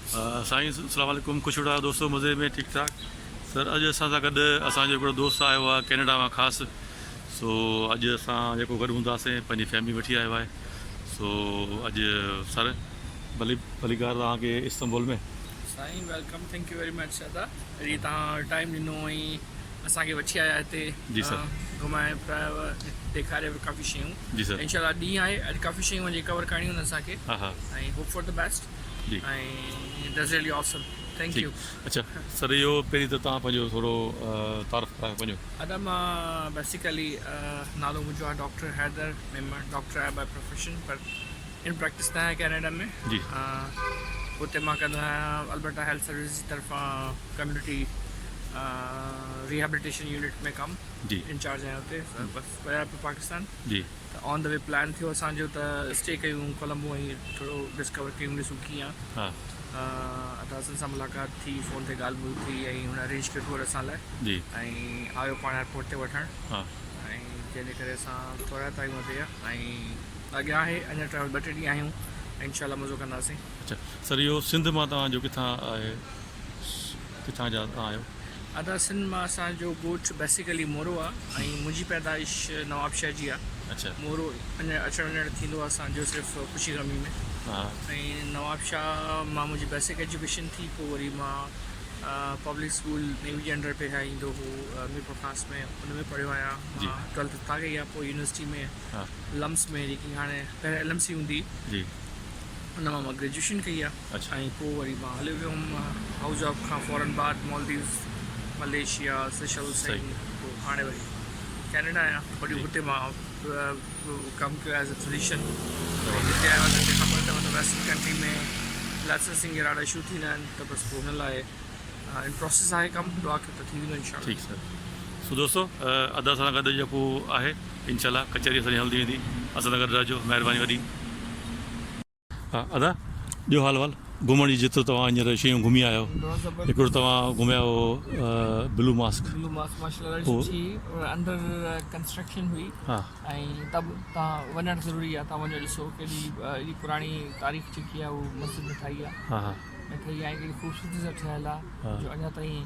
साईं अस्सलाम वालेकुम। ख़ुशि वठा दोस्तो, मज़े में ठीक ठाक। सर अॼु असां सां गॾु असांजो हिकिड़ो दोस्त आयो आहे कैनेडा मां ख़ासि। सो अॼु असां जेको गॾु हूंदासीं पंहिंजी फैमिली वठी आयो आहे। सो अॼु सर भली भली ॻाल्हि तव्हांखे इस्तांबुल में। साईं welcome, thank U very much दादा। अॼु तव्हां टाइम ॾिनो ऐं असांखे वठी आया हिते। जी सर। घुमाए पिरायव, ॾेखारियव काफ़ी शयूं। जी सर। इंशाल्लाह ॾींहुं आहे अॼु, काफ़ी शयूं अॼु कवर करणियूं आहिनि असांखे। हा हा। ऐं होप फॉर द बेस्ट। जी ऐं that's really awesome, thank U. अच्छा सर, इहो पहिरीं त तव्हां पंहिंजो थोरो तारीफ़ करायो पंहिंजो। अदा मां बेसिकली नालो मुंहिंजो आहे डॉक्टर हैदर मेमन। डॉक्टर आहे बाय प्रोफेशन, पर इन प्रैक्टिस न आहे कैनेडा में। जी। हुते मां कंदो आहियां अल्बर्टा हेल्थ सर्विस जी तरफ़ां कम्यूनिटी रिहेबिलिटेशन यूनिट में कमु। जी। इंचार्ज आहियां हुते, बसि विया पियो पाकिस्तान। जी। त ऑन द वे प्लान थियो असांजो त स्टे कयूं कोलंबो ऐं थोरो डिस्कवर कयूं, ॾिसूं कीअं हा। अदासन सां मुलाक़ात थी, फ़ोन ते ॻाल्हि ॿोल थी ऐं हुन अरेंज कयो टूर असां लाइ। जी। ऐं आयो पाण एयरपोर्ट ते वठणु। हा। ऐं जंहिंजे करे असां थोरा आहियूं हुते। ऐं अॻियां आहे अञा ट्रैवल 2-3 ॾींहं आहियूं ऐं इनशाला मज़ो कंदासीं। अच्छा सर, इहो सिंध मां तव्हांजो किथां आहे, किथां जा तव्हां आहियो? अदा सिंध मां असांजो ॻोठ बेसिकली मोरो आहे ऐं मुंहिंजी पैदाइश नवाबशह जी आहे। अच्छा। मोरो अञा अचणु वञणु थींदो आहे असांजो सिर्फ़ु ख़ुशी गमी में। हा। ऐं नवाबशाह मां मुंहिंजी बेसिक एजुकेशन थी, पोइ वरी मां पब्लिक स्कूल नेवी जे अंडर पे ईंदो हो मीरपुर खास में, उन में पढ़ियो आहियां। 12th हितां कई आहे, पोइ यूनिवर्सिटी में लम्स में, जेकी हाणे पहिरियों LMC हूंदी, जी, उन मां ग्रेजुएशन कई आहे। अच्छा। ऐं पोइ वरी मां हलियो वियो हुउमि हाउस जॉब खां फ़ौरन बाद मालदीव्स, मलेशिया, सेशल्स, ऐं पोइ हाणे वरी कैनेडा आहियां। वरी हुते मां कमु कयो एज़ अ फिजिशियन। हिते आयो त ख़बर अथव त वेस्टर्न कंट्री में लाइसेंसिंग जा ॾाढा इशू थींदा आहिनि, त बसि पोइ हुन लाइ इन प्रोसेस आहे कमु। दुआ कयो त थी वेंदो इंशाल्लाह। ठीकु सर। सो दोस्तो, अदा सां गॾु जेको आहे इंशाल्लाह कचहरी असांजी हलंदी वेंदी। असां सां गॾु रहजो, महिरबानी वॾी। हा अदा, ॿियो हाल वाल घुमण जी, जेतिरो तव्हां हींअर शयूं घुमी आहियो। हिकिड़ो तव्हां घुमिया हो ब्लू मास्क माशाल्लाह सुठी अंदर कंस्ट्रक्शन हुई। हा। ऐं तब तव्हां वञणु ज़रूरी आहे, तव्हां वञो ॾिसो केॾी एॾी पुराणी तारीख़ जेकी आहे उहा मस्जिद में ठाही आहे। हा हा। ऐं ठही आहे केॾी ख़ूबसूरती सां ठहियलु आहे, जो अञा ताईं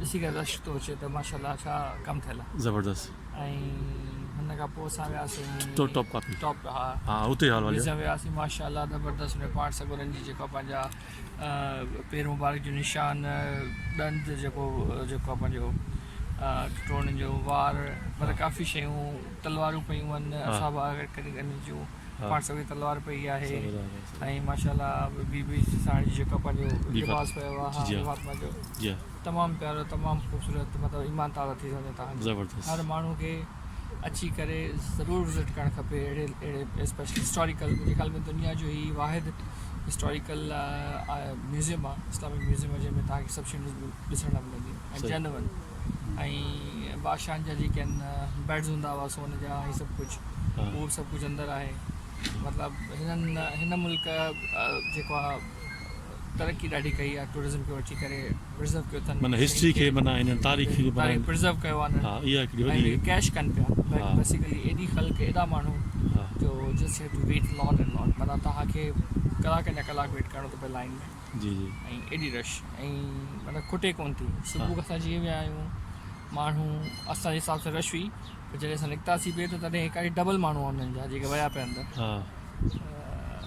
ॾिसी करे रश थो अचे त माशाल्लाह छा कमु थियल आहे। ज़बरदस्त। ऐं हुन खां पोइ असां वियासीं टॉप कॉपी। टॉप, हा हा हुते हाल वाल म्यूज़ियम वियासीं। माशाल्लाह ज़बरदस्त। हुन पाण सगुरनि जी जेका पंहिंजा पेर मुबारक जो निशान, ॾंद जेको आहे पंहिंजो टोड़नि जो वार, मतिलबु काफ़ी शयूं, तलवारूं पयूं आहिनि असां कॾहिं जूं, पाण सॻी तलवार पई आहे। ऐं माशाल्लाह बीबी साड़ी जेका पंहिंजो लिबास पियो आहे फातिमा जो, तमामु प्यारो, तमामु ख़ूबसूरत, मतिलबु ईमान ताज़ा थी वञे तव्हांजो। ज़बरदस्त। हर माण्हू खे अची करे ज़रूरु विज़िट करणु खपे। अहिड़े स्पेशली हिस्टोरिकल, मुंहिंजे ख़्याल में दुनिया जो ई वाहिद हिस्टोरिकल म्यूज़ियम आहे, इस्लामिक म्यूज़ियम आहे, जंहिंमें तव्हांखे सभु शयूं ॾिसण लाइ मिलंदियूं ऐं जेन्युइन। ऐं बादशाहनि जा जेके आहिनि बेड्स हूंदा हुआ सोन जा, ऐं सभु कुझु, उहो सभु कुझु अंदरि आहे। मतिलबु हिन मुल्क जेको आहे तरक़ी ॾाढी कई आहे, टूरिज़म खे वठी करे प्रिज़र्व कयो अथनि, माना हिस्ट्री खे, माना हिन तारीख़ खे प्रिज़र्व कयो आहे। ऐं कैश कनि पिया बेसिकली। एॾी ख़ल्क़, एॾा माण्हू जो just have to wait lot and lot, माना तव्हांखे कलाक या कलाक वेट करिणो थो पए लाइन में। जी जी। ऐं एॾी रश, ऐं माना खुटे कोन थी। सुबुह असां जीअं विया आहियूं, माण्हू असांजे हिसाब सां रश हुई, पर जॾहिं असां निकितासीं पिए त तॾहिं हिकु डबल माण्हू हुननि जा जेके विया पिया अंदरि।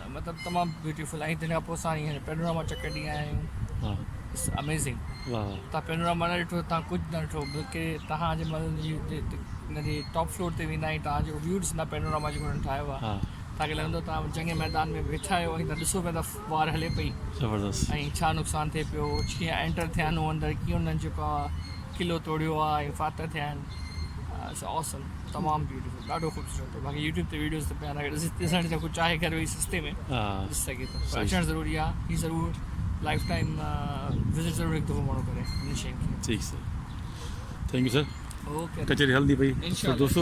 मतिलबु तमामु ब्यूटीफुल। ऐं तंहिं खां पोइ असां हींअर पेनोरामा चकर ॾींहं आया आहियूं। It's amazing. तव्हां पेनोरामा न ॾिठो, तव्हां कुझु न ॾिठो, बल्कि तव्हां हिनजे टॉप फ्लोर ते वेंदा आहियूं, तव्हांजो व्यू ॾिसंदा पेनोरामा जेको हुननि ठाहियो आहे। तव्हांखे लॻंदो तव्हां चङे मैदान में वेठा आहियो ऐं तव्हां ॾिसो पिया त वार हले पई। ज़बरदस्त। ऐं छा नुक़सानु थिए पियो, कीअं एंटर थिया आहिनि उहो अंदरि, कीअं उन्हनि जेको आहे किलो तोड़ियो आहे ऐं फात थिया आहिनि। इट्स ऑसम, तमामु ब्यूटीफुल, ॾाढो ख़ूबसूरत। बाक़ी यूट्यूब ते वीडियोज़ त पिया ॾिसण जो कुझु आहे, घर वेही सस्ते में ॾिसी सघे थो। अचणु ज़रूरी आहे, ही ज़रूरु लाइफ टाइम विज़िट ज़रूरु हिकु दफ़ो माण्हू करे हिन शइ खे। ठीकु sir, thank U sir. Okay, कचहरी हलंदी पई। सो दोस्तो,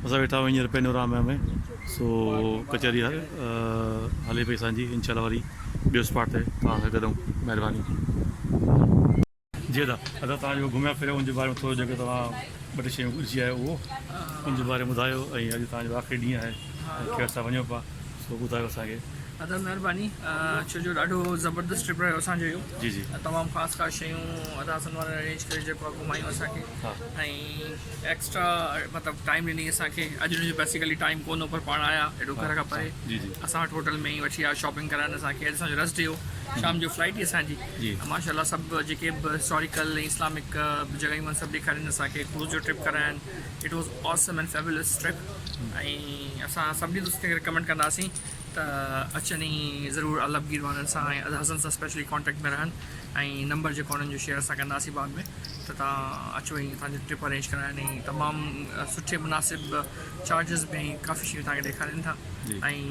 असां वेठा आहियूं हींअर पेनोरामा में। सो कचहरी हले पई असांजी, इंशाल्लाह वरी ॿियो स्पॉट ते तव्हां सां गॾु। महिरबानी। जी अदा, तव्हां जेको घुमिया फिरिया उनजे बारे में थोरो जेको तव्हां ॿ टे शयूं ॾिसी आहियो उहो उनजे बारे में ॿुधायो। ऐं अॼु तव्हांजो आख़िरी ॾींहुं आहे, केरु सां वञो पिया, सो ॿुधायो असांखे। दादा महिरबानी छो जो ॾाढो ज़बरदस्त ट्रिप रहियो असांजो इहो जी जी तमामु ख़ासि ख़ासि शयूं अदासन वारनि अरेंज करे जेको आहे घुमायूं असांखे हा ऐं एक्स्ट्रा मतिलबु टाइम ॾिनी असांखे अॼु जो बेसिकली टाइम कोन हो पर पाण आया हेॾो घर खां परे जी जी असां वटि होटल में ई वठी आया शॉपिंग कराइण असांखे अॼु असांजो रस्ट डे हो शाम जो फ्लाइट ई असांजी जी माशाल्लाह सभु जेके बि हिस्टोरिकल ऐं इस्लामिक जॻहियूं आहिनि सभु ॾेखारीनि असांखे क्रूज़ जो ट्रिप कराइनि it was awesome and fabulous trip ऐं असां सभिनी दोस्तनि खे रिकमेंड कंदासीं त अचनि ई ज़रूरु अलमगीर वारनि सां ऐं हसन सां स्पेशली कॉन्टेक्ट में रहनि ऐं नंबर जेको उन्हनि जो शेयर असां कंदासीं बाद में त तव्हां अचो ऐं तव्हांजी ट्रिप अरेंज कराइनि ऐं तमामु सुठे मुनासिबु चार्जिस में काफ़ी शयूं तव्हांखे ॾेखारीनि था ऐं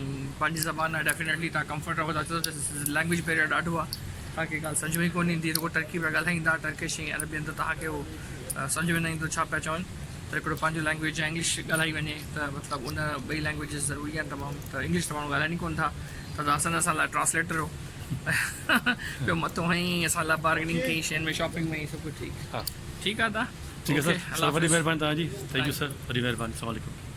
पंहिंजी ज़बान आहे डेफिनेटली तव्हां कंफर्ट रहो था छो त लैंग्वेज बैरियर ॾाढो आहे तव्हांखे ॻाल्हि सम्झ में ई कोन ईंदी रुगो टर्की पिया ॻाल्हाईंदा टर्किश ऐं अरबियन त तव्हांखे उहो सम्झ में न ईंदो छा पिया चवनि त हिकिड़ो पंहिंजो लैंग्वेज ऐं इंग्लिश ॻाल्हाई वञे त मतिलबु उन ॿई लैंग्वेजिस ज़रूरी आहिनि तमामु त इंग्लिश त माण्हू ॻाल्हाइनि ई कोन था त असां लाइ ट्रांसलेटर हो ॿियो मथां ई असां लाइ बार्गेनिंग कई शयुनि में शॉपिंग में सभु कुझु ठीकु हा ठीकु आहे ठीक है ओके, सर अल्लाह वॾी हाफ़िज़। महिरबानी तव्हांजी थैंक यू सर वॾी महिरबानी अस्सलाम वालेकुम